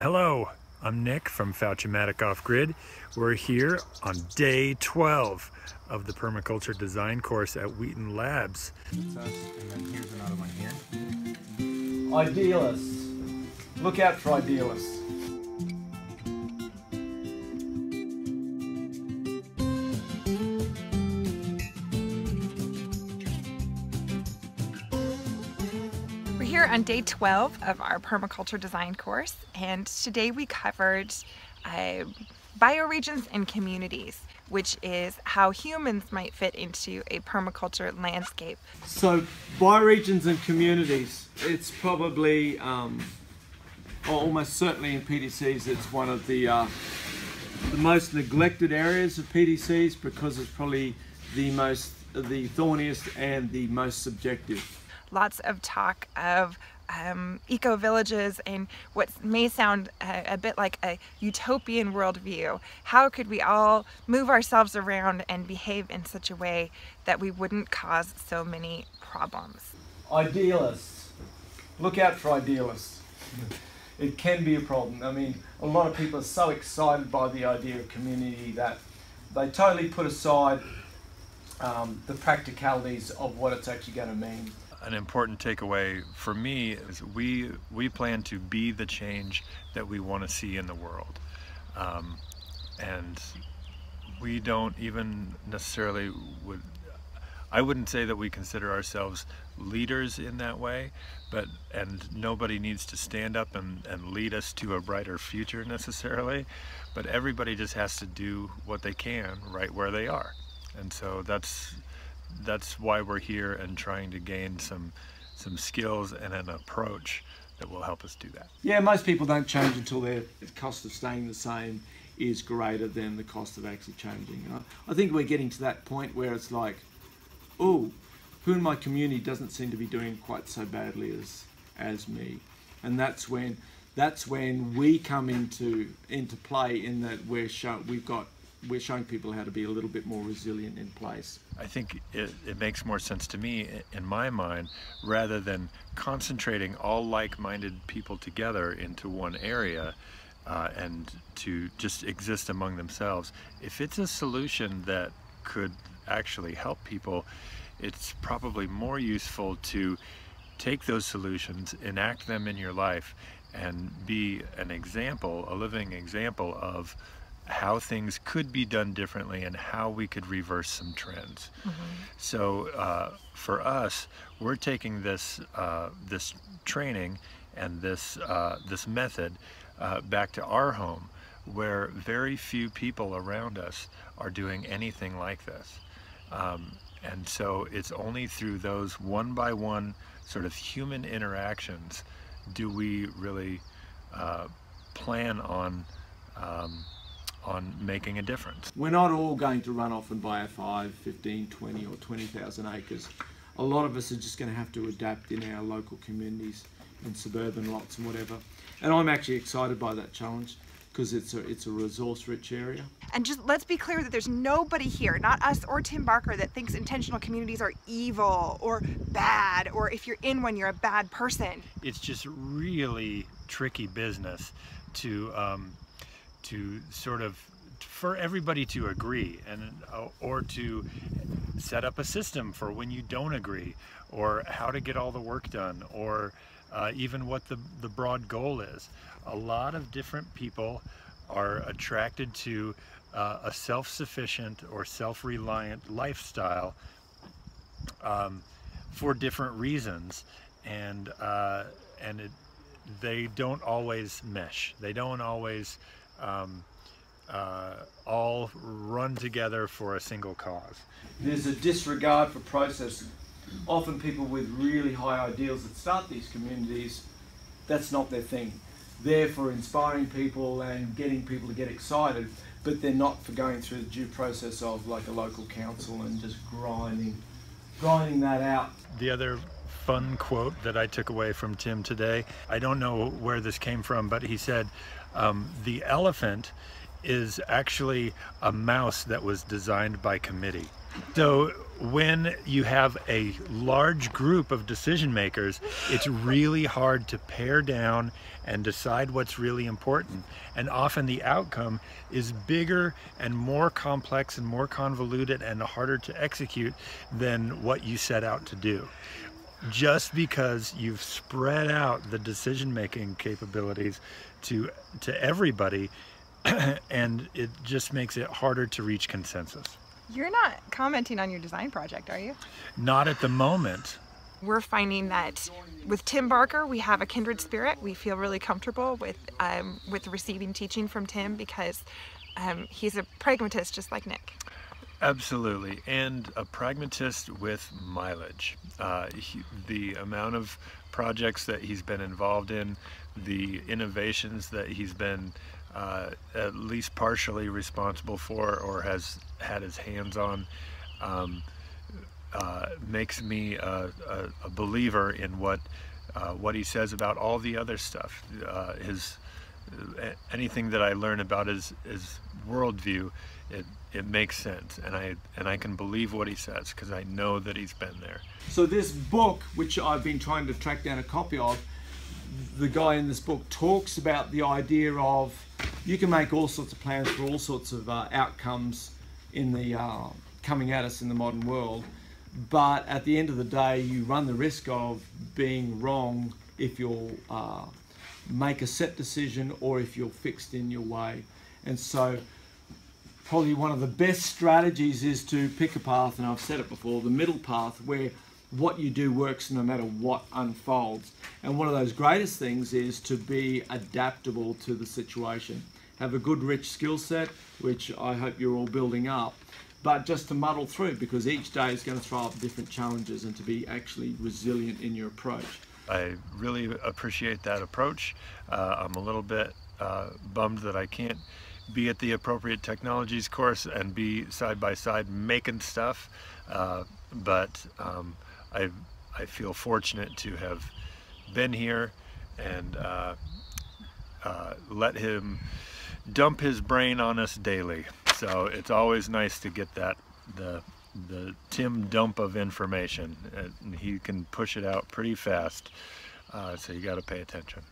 Hello, I'm Nick from Fouch Off Grid. We're here on day 12 of the Permaculture Design course at Wheaton Labs. And then here's another one here. Idealists. Look out for idealists. We're here on day 12 of our permaculture design course, and today we covered bioregions and communities, which is how humans might fit into a permaculture landscape. So bioregions and communities, it's probably, almost certainly in PDCs, it's one of the most neglected areas of PDCs because it's probably the thorniest and the most subjective. Lots of talk of eco-villages and what may sound a bit like a utopian worldview. How could we all move ourselves around and behave in such a way that we wouldn't cause so many problems? Idealists. Look out for idealists. It can be a problem. I mean, a lot of people are so excited by the idea of community that they totally put aside the practicalities of what it's actually going to mean. An important takeaway for me is we plan to be the change that we want to see in the world. And we don't even necessarily I wouldn't say that we consider ourselves leaders in that way, and nobody needs to stand up and lead us to a brighter future necessarily, but everybody just has to do what they can right where they are. And so that's why we're here and trying to gain some skills and an approach that will help us do that. Yeah, most people don't change until their cost of staying the same is greater than the cost of actually changing. I think we're getting to that point where it's like, oh, who in my community doesn't seem to be doing quite so badly as me, and that's when we come into play, in that we're showing people how to be a little bit more resilient in place. I think it makes more sense to me, in my mind, rather than concentrating all like-minded people together into one area and to just exist among themselves. If it's a solution that could actually help people, it's probably more useful to take those solutions, enact them in your life, and be an example, a living example of how things could be done differently and how we could reverse some trends. So for us, we're taking this training and this method back to our home, where very few people around us are doing anything like this. And so it's only through those one-by-one sort of human interactions do we really plan on making a difference. We're not all going to run off and buy a 5, 15, 20 or 20,000 acres. A lot of us are just going to have to adapt in our local communities, in suburban lots and whatever. And I'm actually excited by that challenge because it's a resource-rich area. And just let's be clear that there's nobody here, not us or Tim Barker, that thinks intentional communities are evil or bad, or if you're in one, you're a bad person. It's just really tricky business to sort of, for everybody to agree, and or to set up a system for when you don't agree, or how to get all the work done, or even what the broad goal is. A lot of different people are attracted to a self-sufficient or self-reliant lifestyle for different reasons, and they don't always mesh. They don't always all run together for a single cause. There's a disregard for process. Often people with really high ideals that start these communities, that's not their thing. They're for inspiring people and getting people to get excited, but they're not for going through the due process of like a local council and just grinding that out. The other fun quote that I took away from Tim today, I don't know where this came from, but he said, the elephant is actually a mouse that was designed by committee. So when you have a large group of decision makers, it's really hard to pare down and decide what's really important. And often the outcome is bigger and more complex and more convoluted and harder to execute than what you set out to do. Just because you've spread out the decision-making capabilities to everybody, and it just makes it harder to reach consensus. You're not commenting on your design project, are you? Not at the moment. We're finding that with Tim Barker, we have a kindred spirit. We feel really comfortable with receiving teaching from Tim because he's a pragmatist just like Nick. Absolutely, and a pragmatist with mileage. The amount of projects that he's been involved in, the innovations that he's been at least partially responsible for or has had his hands on, makes me a believer in what he says about all the other stuff. Anything that I learn about his worldview, it makes sense, and I can believe what he says because I know that he's been there. So this book, which I've been trying to track down a copy of, the guy in this book talks about the idea of you can make all sorts of plans for all sorts of outcomes in the coming at us in the modern world, but at the end of the day you run the risk of being wrong if you'll make a set decision or if you're fixed in your way. And so probably one of the best strategies is to pick a path, and I've said it before, the middle path, where what you do works no matter what unfolds. And one of those greatest things is to be adaptable to the situation. Have a good rich skill set, which I hope you're all building up, but just to muddle through, because each day is going to throw up different challenges, and to be actually resilient in your approach. I really appreciate that approach. I'm a little bit bummed that I can't be at the appropriate technologies course and be side by side making stuff, but I feel fortunate to have been here and let him dump his brain on us daily. So it's always nice to get that the Tim dump of information, and he can push it out pretty fast. So you got to pay attention.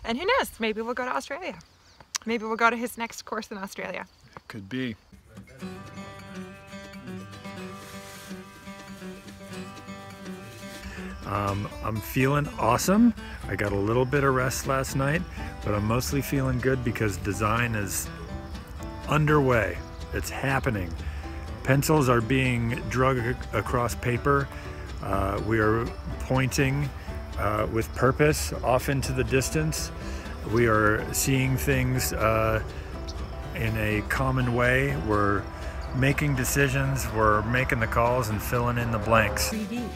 And who knows? Maybe we'll go to Australia. Maybe we'll go to his next course in Australia. It could be. I'm feeling awesome. I got a little bit of rest last night, but I'm mostly feeling good because design is underway. It's happening. Pencils are being drug across paper. We are pointing with purpose off into the distance. We are seeing things in a common way. We're making decisions, we're making the calls and filling in the blanks. 3D.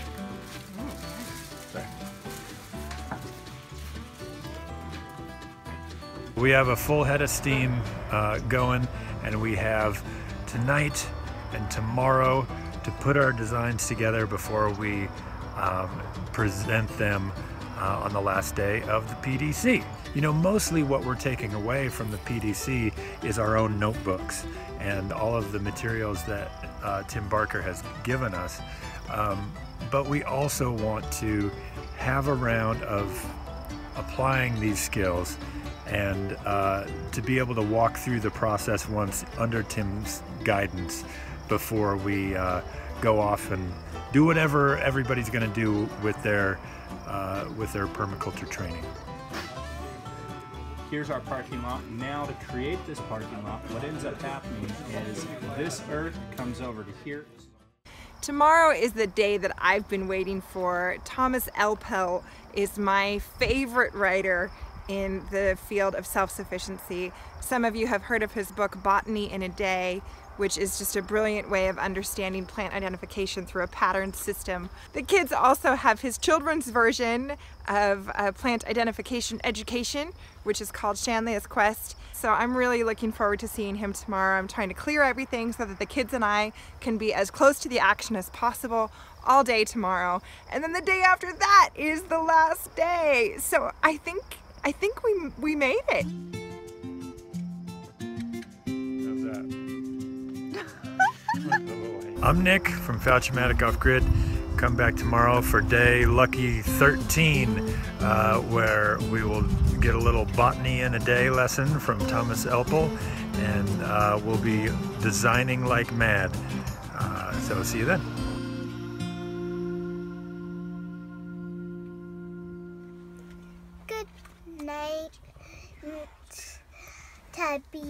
We have a full head of steam going, and we have tonight and tomorrow to put our designs together before we present them on the last day of the PDC. You know, mostly what we're taking away from the PDC is our own notebooks and all of the materials that Tim Barker has given us. But we also want to have a round of applying these skills and to be able to walk through the process once under Tim's guidance before we go off and do whatever everybody's going to do with their permaculture training. Here's our parking lot. Now to create this parking lot, what ends up happening is this earth comes over to here. Tomorrow is the day that I've been waiting for. Thomas Elpel is my favorite writer in the field of self-sufficiency. Some of you have heard of his book, Botany in a Day, which is just a brilliant way of understanding plant identification through a pattern system. The kids also have his children's version of plant identification education, which is called Shanley's Quest. So I'm really looking forward to seeing him tomorrow. I'm trying to clear everything so that the kids and I can be as close to the action as possible all day tomorrow. And then the day after that is the last day. So I think we made it. I'm Nick from Fouch Off Grid. Come back tomorrow for day lucky 13, where we will get a little botany in a day lesson from Thomas Elpel, and we'll be designing like mad. So see you then. Good night, Tubby.